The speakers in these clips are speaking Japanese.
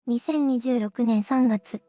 2026年3月、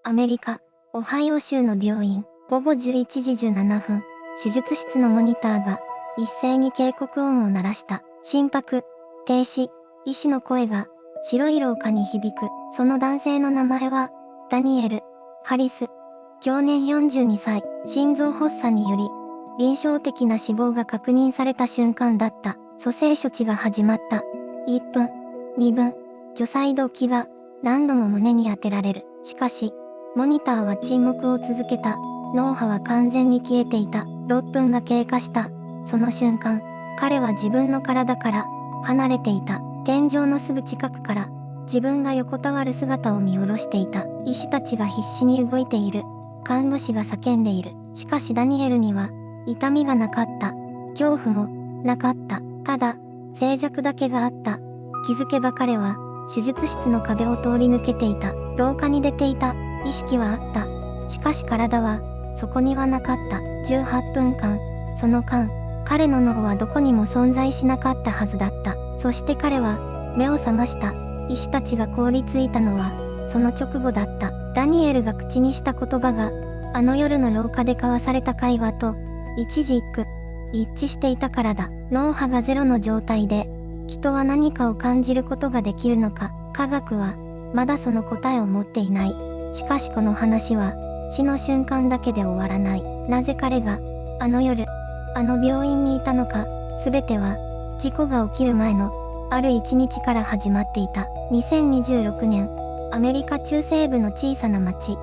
アメリカ、オハイオ州の病院、午後11時17分、手術室のモニターが一斉に警告音を鳴らした。心拍、停止、医師の声が白い廊下に響く。その男性の名前は、ダニエル・ハリス。享年42歳、心臓発作により、臨床的な死亡が確認された瞬間だった。蘇生処置が始まった。1分、2分、除細動器が何度も胸に当てられる。しかし、モニターは沈黙を続けた。脳波は完全に消えていた。6分が経過した。その瞬間、彼は自分の体から離れていた。天井のすぐ近くから自分が横たわる姿を見下ろしていた。医師たちが必死に動いている。看護師が叫んでいる。しかしダニエルには痛みがなかった。恐怖もなかった。ただ、静寂だけがあった。気づけば彼は手術室の壁を通り抜けていた。廊下に出ていた。意識はあった。しかし体はそこにはなかった。18分間、その間、彼の脳はどこにも存在しなかったはずだった。そして彼は目を覚ました。医師たちが凍りついたのはその直後だった。ダニエルが口にした言葉があの夜の廊下で交わされた会話と一字一句一致していたからだ。脳波がゼロの状態で人は何かを感じることができるのか。科学はまだその答えを持っていない。しかしこの話は死の瞬間だけで終わらない。なぜ彼があの夜あの病院にいたのか。すべては事故が起きる前のある一日から始まっていた。2026年、アメリカ中西部の小さな町。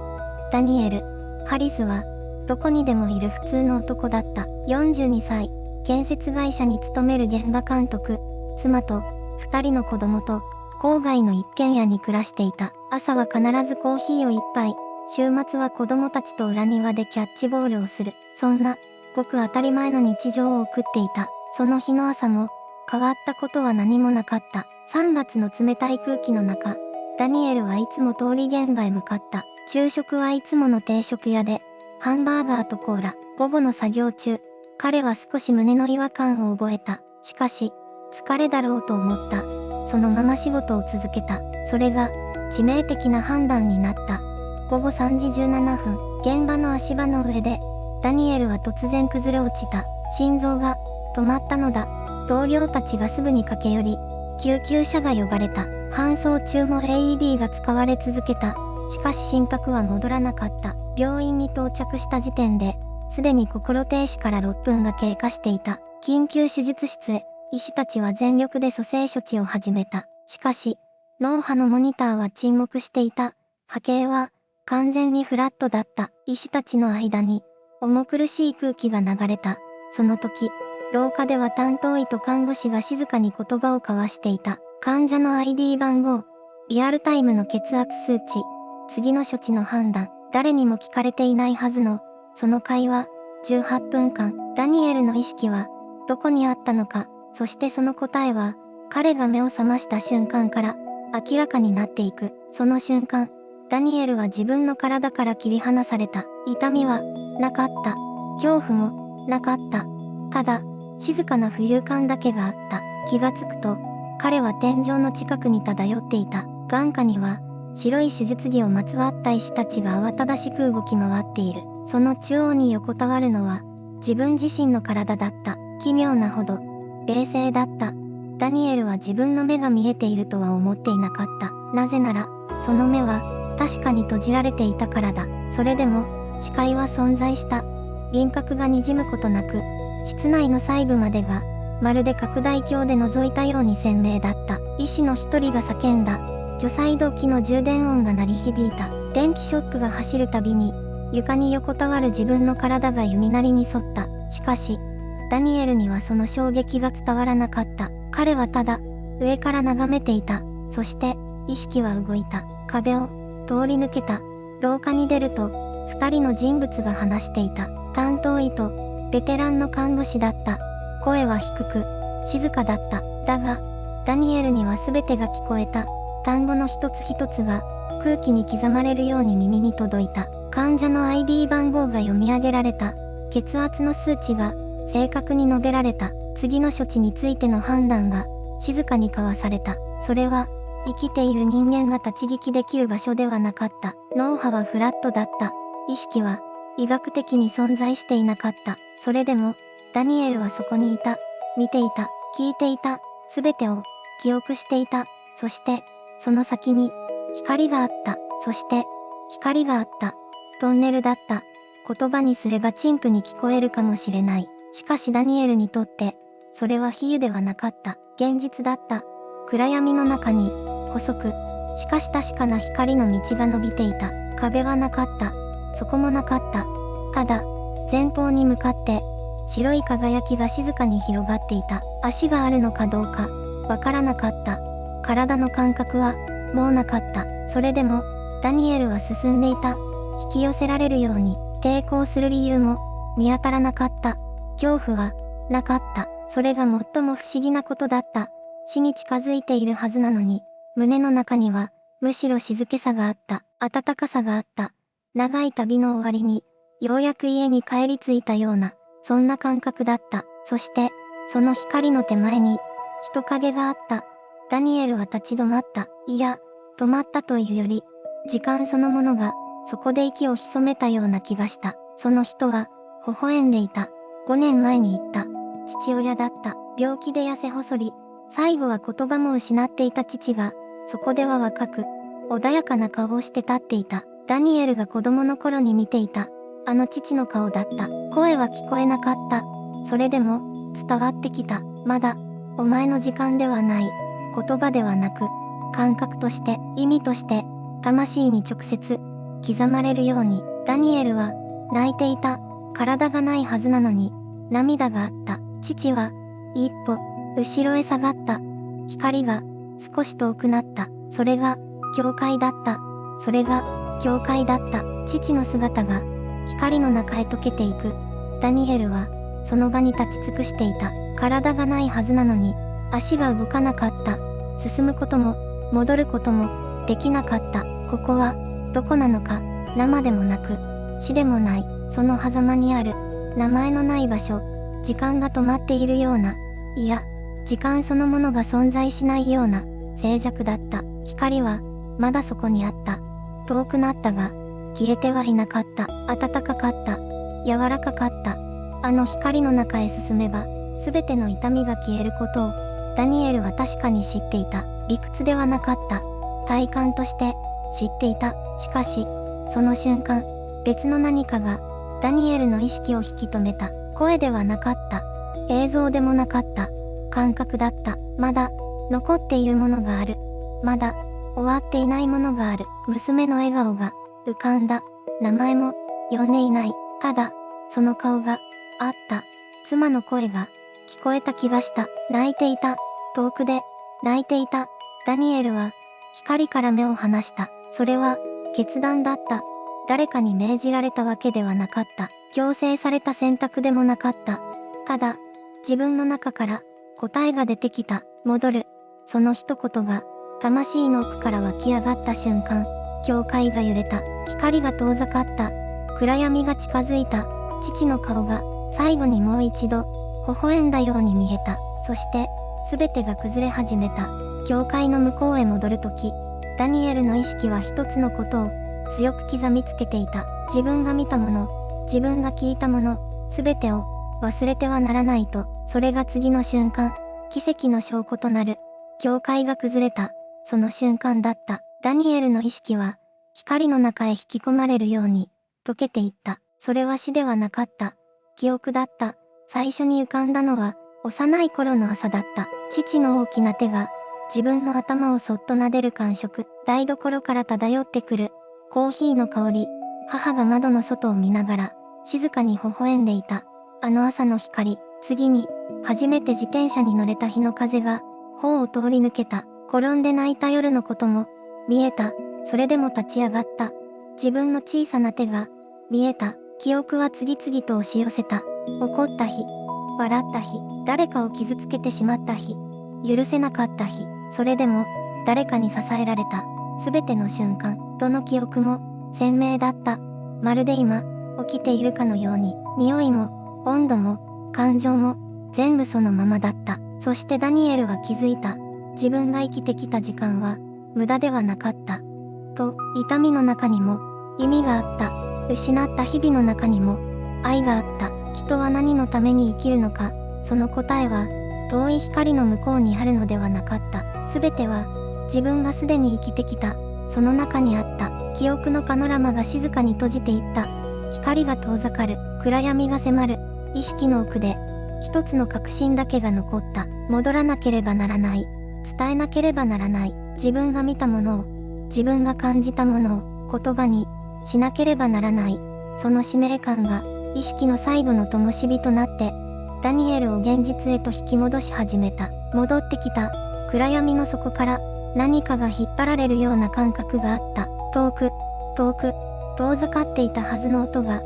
ダニエル・ハリスはどこにでもいる普通の男だった。42歳、建設会社に勤める現場監督、妻と2人の子供と郊外の一軒家に暮らしていた。朝は必ずコーヒーを一杯、週末は子供たちと裏庭でキャッチボールをする。そんなごく当たり前の日常を送っていた。その日の朝も変わったことは何もなかった。3月の冷たい空気の中、ダニエルはいつも通り現場へ向かった。昼食はいつもの定食屋で、ハンバーガーとコーラ。午後の作業中、彼は少し胸の違和感を覚えた。しかし、疲れだろうと思った。そのまま仕事を続けた。それが致命的な判断になった。午後3時17分、現場の足場の上で、ダニエルは突然崩れ落ちた。心臓が止まったのだ。同僚たちがすぐに駆け寄り、救急車が呼ばれた。搬送中も AED が使われ続けた。しかし心拍は戻らなかった。病院に到着した時点で、すでに心停止から6分が経過していた。緊急手術室へ、医師たちは全力で蘇生処置を始めた。しかし、脳波のモニターは沈黙していた。波形は完全にフラットだった。医師たちの間に、重苦しい空気が流れた。その時、廊下では担当医と看護師が静かに言葉を交わしていた。患者の ID 番号、リアルタイムの血圧数値、次の処置の判断、誰にも聞かれていないはずの、その会話、18分間、ダニエルの意識は、どこにあったのか、そしてその答えは、彼が目を覚ました瞬間から、明らかになっていく。その瞬間、ダニエルは自分の体から切り離された。痛みは、なかった。恐怖も、なかった。ただ、静かな浮遊感だけがあった。気がつくと、彼は天井の近くに漂っていた。眼下には、白い手術着をまつわった医師たちが慌ただしく動き回っている。その中央に横たわるのは、自分自身の体だった。奇妙なほど、冷静だった。ダニエルは自分の目が見えているとは思っていなかった。なぜなら、その目は、確かに閉じられていたからだ。それでも、視界は存在した。輪郭が滲むことなく、室内の細部までが、まるで拡大鏡で覗いたように鮮明だった。医師の一人が叫んだ。除細動器の充電音が鳴り響いた。電気ショックが走るたびに、床に横たわる自分の体が弓なりに沿った。しかし、ダニエルにはその衝撃が伝わらなかった。彼はただ、上から眺めていた。そして、意識は動いた。壁を、通り抜けた。廊下に出ると、二人の人物が話していた。担当医と、ベテランの看護師だった。声は低く、静かだった。だが、ダニエルには全てが聞こえた。単語の一つ一つが、空気に刻まれるように耳に届いた。患者の ID 番号が読み上げられた。血圧の数値が、正確に述べられた。次の処置についての判断が、静かに交わされた。それは、生きている人間が立ち聞きできる場所ではなかった。脳波はフラットだった。意識は医学的に存在していなかった。それでも、ダニエルはそこにいた。見ていた。聞いていた。すべてを記憶していた。そして、その先に光があった。そして、光があった。トンネルだった。言葉にすれば陳腐に聞こえるかもしれない。しかしダニエルにとって、それは比喩ではなかった。現実だった。暗闇の中に、細く、しかし確かな光の道が伸びていた。壁はなかった。そこもなかった。ただ、前方に向かって、白い輝きが静かに広がっていた。足があるのかどうか、わからなかった。体の感覚は、もうなかった。それでも、ダニエルは進んでいた。引き寄せられるように、抵抗する理由も、見当たらなかった。恐怖は、なかった。それが最も不思議なことだった。死に近づいているはずなのに、胸の中には、むしろ静けさがあった。温かさがあった。長い旅の終わりに、ようやく家に帰り着いたような、そんな感覚だった。そして、その光の手前に、人影があった。ダニエルは立ち止まった。いや、止まったというより、時間そのものが、そこで息を潜めたような気がした。その人は、微笑んでいた。5年前に言った。父親だった。病気で痩せ細り、最後は言葉も失っていた父が、そこでは若く、穏やかな顔をして立っていた。ダニエルが子供の頃に見ていた。あの父の顔だった。声は聞こえなかった。それでも、伝わってきた。まだ、お前の時間ではない。言葉ではなく、感覚として、意味として、魂に直接、刻まれるように、ダニエルは、泣いていた。体がないはずなのに、涙があった。父は、一歩、後ろへ下がった。光が、少し遠くなった。それが、教会だった。それが、教会だった。父の姿が、光の中へ溶けていく。ダニエルは、その場に立ち尽くしていた。体がないはずなのに、足が動かなかった。進むことも、戻ることも、できなかった。ここは、どこなのか、生でもなく、死でもない、その狭間にある、名前のない場所、時間が止まっているような、いや、時間そのものが存在しないような、静寂だった。光は、まだそこにあった。遠くなったが、消えてはいなかった。暖かかった。柔らかかった。あの光の中へ進めば、すべての痛みが消えることを、ダニエルは確かに知っていた。理屈ではなかった。体感として、知っていた。しかし、その瞬間、別の何かが、ダニエルの意識を引き止めた。声ではなかった。映像でもなかった。感覚だった。まだ、残っているものがある。まだ、終わっていないものがある。娘の笑顔が、浮かんだ。名前も、呼んでいない。ただ、その顔が、あった。妻の声が、聞こえた気がした。泣いていた。遠くで、泣いていた。ダニエルは、光から目を離した。それは、決断だった。誰かに命じられたわけではなかった。強制された選択でもなかった。ただ、自分の中から、答えが出てきた。戻る。その一言が、魂の奥から湧き上がった瞬間、教会が揺れた。光が遠ざかった。暗闇が近づいた。父の顔が、最後にもう一度、微笑んだように見えた。そして、すべてが崩れ始めた。教会の向こうへ戻るとき、ダニエルの意識は一つのことを、強く刻みつけていた。自分が見たもの、自分が聞いたもの、すべてを、忘れてはならないと、それが次の瞬間、奇跡の証拠となる。教会が崩れた。その瞬間だった。ダニエルの意識は、光の中へ引き込まれるように、溶けていった。それは死ではなかった。記憶だった。最初に浮かんだのは、幼い頃の朝だった。父の大きな手が、自分の頭をそっと撫でる感触。台所から漂ってくる、コーヒーの香り。母が窓の外を見ながら、静かに微笑んでいた。あの朝の光。次に、初めて自転車に乗れた日の風が、頬を通り抜けた。転んで泣いた夜のことも、見えた。それでも立ち上がった。自分の小さな手が、見えた。記憶は次々と押し寄せた。怒った日、笑った日、誰かを傷つけてしまった日、許せなかった日、それでも、誰かに支えられた。すべての瞬間、どの記憶も、鮮明だった。まるで今、起きているかのように、匂いも、温度も、感情も、全部そのままだった。そしてダニエルは気づいた。自分が生きてきた時間は、無駄ではなかった。と、痛みの中にも意味があった。失った日々の中にも愛があった。人は何のために生きるのか、その答えは遠い光の向こうにあるのではなかった。すべては自分がすでに生きてきたその中にあった。記憶のパノラマが静かに閉じていった。光が遠ざかる。暗闇が迫る。意識の奥で一つの確信だけが残った。戻らなければならない。伝えなければならない。自分が見たものを、自分が感じたものを言葉にしなければならない。その使命感が意識の最後の灯火となって、ダニエルを現実へと引き戻し始めた。戻ってきた。暗闇の底から何かが引っ張られるような感覚があった。遠く、遠く、遠ざかっていたはずの音が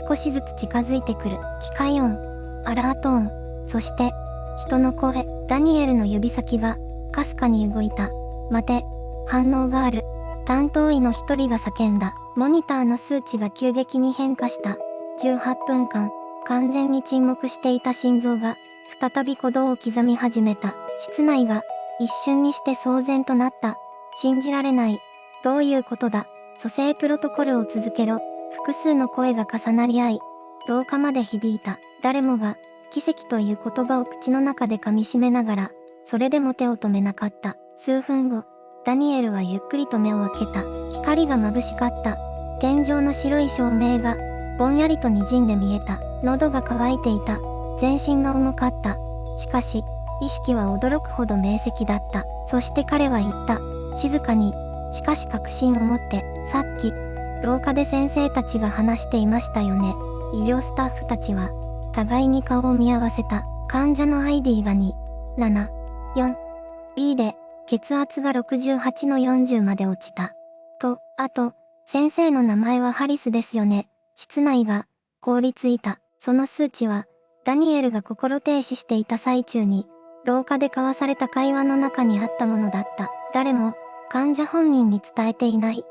少しずつ近づいてくる。機械音、アラート音、そして人の声。ダニエルの指先がかすかに動いた。待て、反応がある。担当医の一人が叫んだ。モニターの数値が急激に変化した。18分間、完全に沈黙していた心臓が再び鼓動を刻み始めた。室内が一瞬にして騒然となった。信じられない。どういうことだ。蘇生プロトコルを続けろ。複数の声が重なり合い、廊下まで響いた。誰もが奇跡という言葉を口の中で噛み締めながら、それでも手を止めなかった。数分後、ダニエルはゆっくりと目を開けた。光が眩しかった。天井の白い照明がぼんやりと滲んで見えた。喉が渇いていた。全身が重かった。しかし、意識は驚くほど明晰だった。そして彼は言った。静かに、しかし確信を持って、さっき、廊下で先生たちが話していましたよね。医療スタッフたちは、互いに顔を見合わせた。患者の ID が2、7、4、B で、血圧が68の40まで落ちた。と、あと、先生の名前はハリスですよね。室内が凍りついた。その数値は、ダニエルが心停止していた最中に、廊下で交わされた会話の中にあったものだった。誰も、患者本人に伝えていない。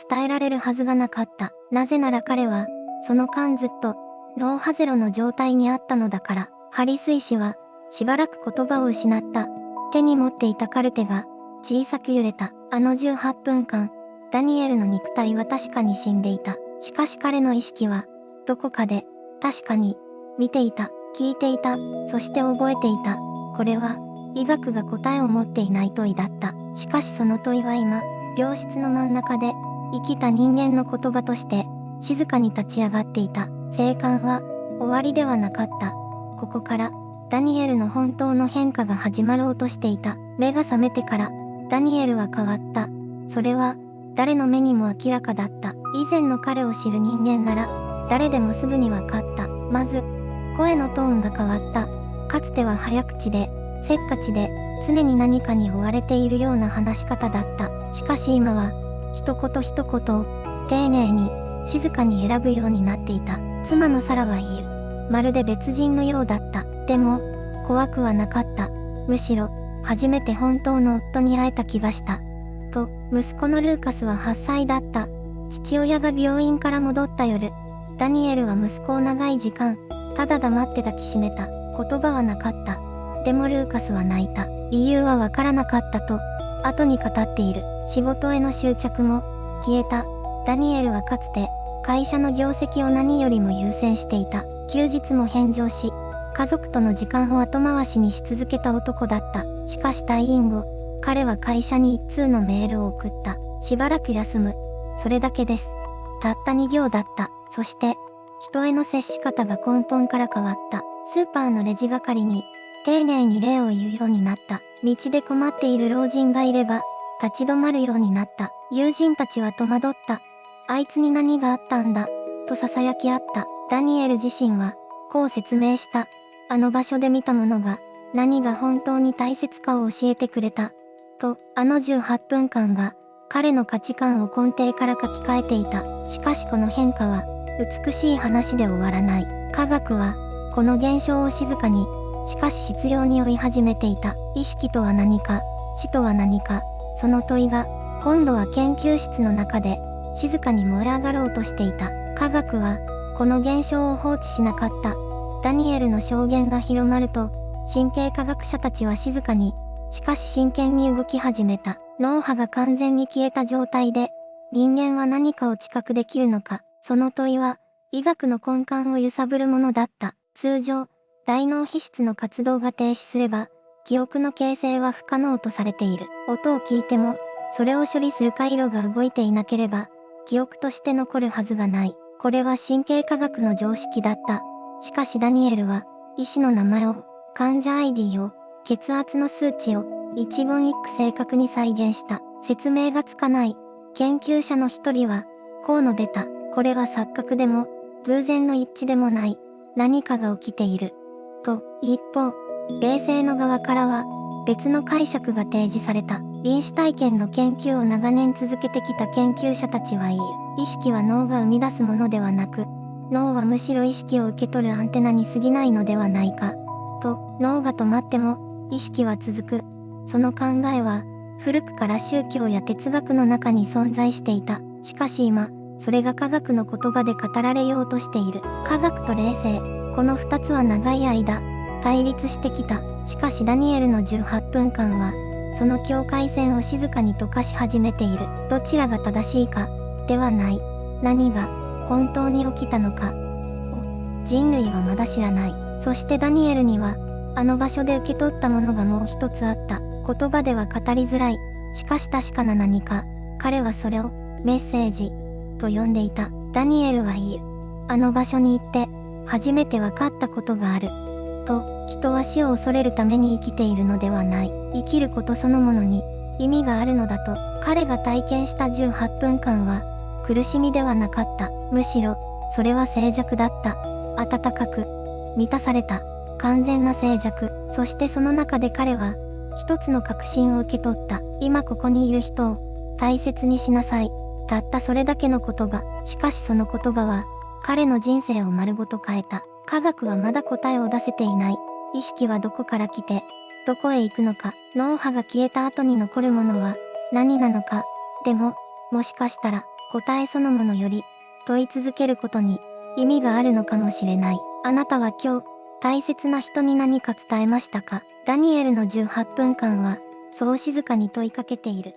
伝えられるはずがなかった。なぜなら彼は、その間ずっと、脳ハゼロの状態にあったのだから。ハリス医師は、しばらく言葉を失った。手に持っていたカルテが、小さく揺れた。あの18分間、ダニエルの肉体は確かに死んでいた。しかし彼の意識は、どこかで、確かに、見ていた、聞いていた、そして覚えていた。これは、医学が答えを持っていない問いだった。しかしその問いは今、病室の真ん中で、生きた人間の言葉として、静かに立ち上がっていた。生還は、終わりではなかった。ここから、ダニエルの本当の変化が始まろうとしていた。目が覚めてから、ダニエルは変わった。それは、誰の目にも明らかだった。以前の彼を知る人間なら、誰でもすぐにわかった。まず、声のトーンが変わった。かつては早口で、せっかちで、常に何かに追われているような話し方だった。しかし今は、一言一言を、丁寧に、静かに選ぶようになっていた。妻のサラは言う。まるで別人のようだった。でも、怖くはなかった。むしろ、初めて本当の夫に会えた気がした。と、息子のルーカスは8歳だった。父親が病院から戻った夜、ダニエルは息子を長い時間、ただ黙って抱きしめた。言葉はなかった。でもルーカスは泣いた。理由はわからなかったと、後に語っている。仕事への執着も、消えた。ダニエルはかつて、会社の業績を何よりも優先していた。休日も返上し、家族との時間を後回しにし続けた男だった。しかし退院後、彼は会社に一通のメールを送った。しばらく休む。それだけです。たった2行だった。そして、人への接し方が根本から変わった。スーパーのレジ係に、丁寧に礼を言うようになった。道で困っている老人がいれば、立ち止まるようになった。友人たちは戸惑った。あいつに何があったんだ、と囁き合った。ダニエル自身は、こう説明した。あの場所で見たものが、何が本当に大切かを教えてくれた。と、あの18分間が、彼の価値観を根底から書き換えていた。しかしこの変化は、美しい話で終わらない。科学は、この現象を静かに、しかし執拗に追い始めていた。意識とは何か、死とは何か、その問いが、今度は研究室の中で、静かに燃え上がろうとしていた。科学は、この現象を放置しなかった。ダニエルの証言が広まると、神経科学者たちは静かに、しかし真剣に動き始めた。脳波が完全に消えた状態で、人間は何かを知覚できるのか。その問いは、医学の根幹を揺さぶるものだった。通常、大脳皮質の活動が停止すれば、記憶の形成は不可能とされている。音を聞いても、それを処理する回路が動いていなければ、記憶として残るはずがない。これは神経科学の常識だった。しかしダニエルは、医師の名前を、患者 ID を、血圧の数値を、一言一句正確に再現した。説明がつかない。研究者の一人は、こう述べた。これは錯覚でも、偶然の一致でもない。何かが起きている。と、一方、冷静の側からは、別の解釈が提示された。臨死体験の研究を長年続けてきた研究者たちは言う。意識は脳が生み出すものではなく、脳はむしろ意識を受け取るアンテナに過ぎないのではないか。と、脳が止まっても、意識は続く。その考えは、古くから宗教や哲学の中に存在していた。しかし今、それが科学の言葉で語られようとしている。科学と霊性、この二つは長い間、対立してきた。しかしダニエルの18分間は、その境界線を静かに溶かし始めている。どちらが正しいか、ではない。何が、本当に起きたのか、を、人類はまだ知らない。そしてダニエルには、あの場所で受け取ったものがもう一つあった。言葉では語りづらい。しかし確かな何か。彼はそれを、メッセージ、と呼んでいた。ダニエルは言う。あの場所に行って、初めて分かったことがある。と、人は死を恐れるために生きているのではない。生きることそのものに、意味があるのだと。彼が体験した18分間は、苦しみではなかった。むしろ、それは静寂だった。温かく、満たされた。完全な静寂。そしてその中で彼は、一つの確信を受け取った。今ここにいる人を、大切にしなさい。たったそれだけの言葉。しかしその言葉は、彼の人生を丸ごと変えた。科学はまだ答えを出せていない。意識はどこから来て、どこへ行くのか。脳波が消えた後に残るものは、何なのか。でも、もしかしたら、答えそのものより、問い続けることに、意味があるのかもしれない。あなたは今日、大切な人に何か伝えましたか？ダニエルの18分間は、そう静かに問いかけている。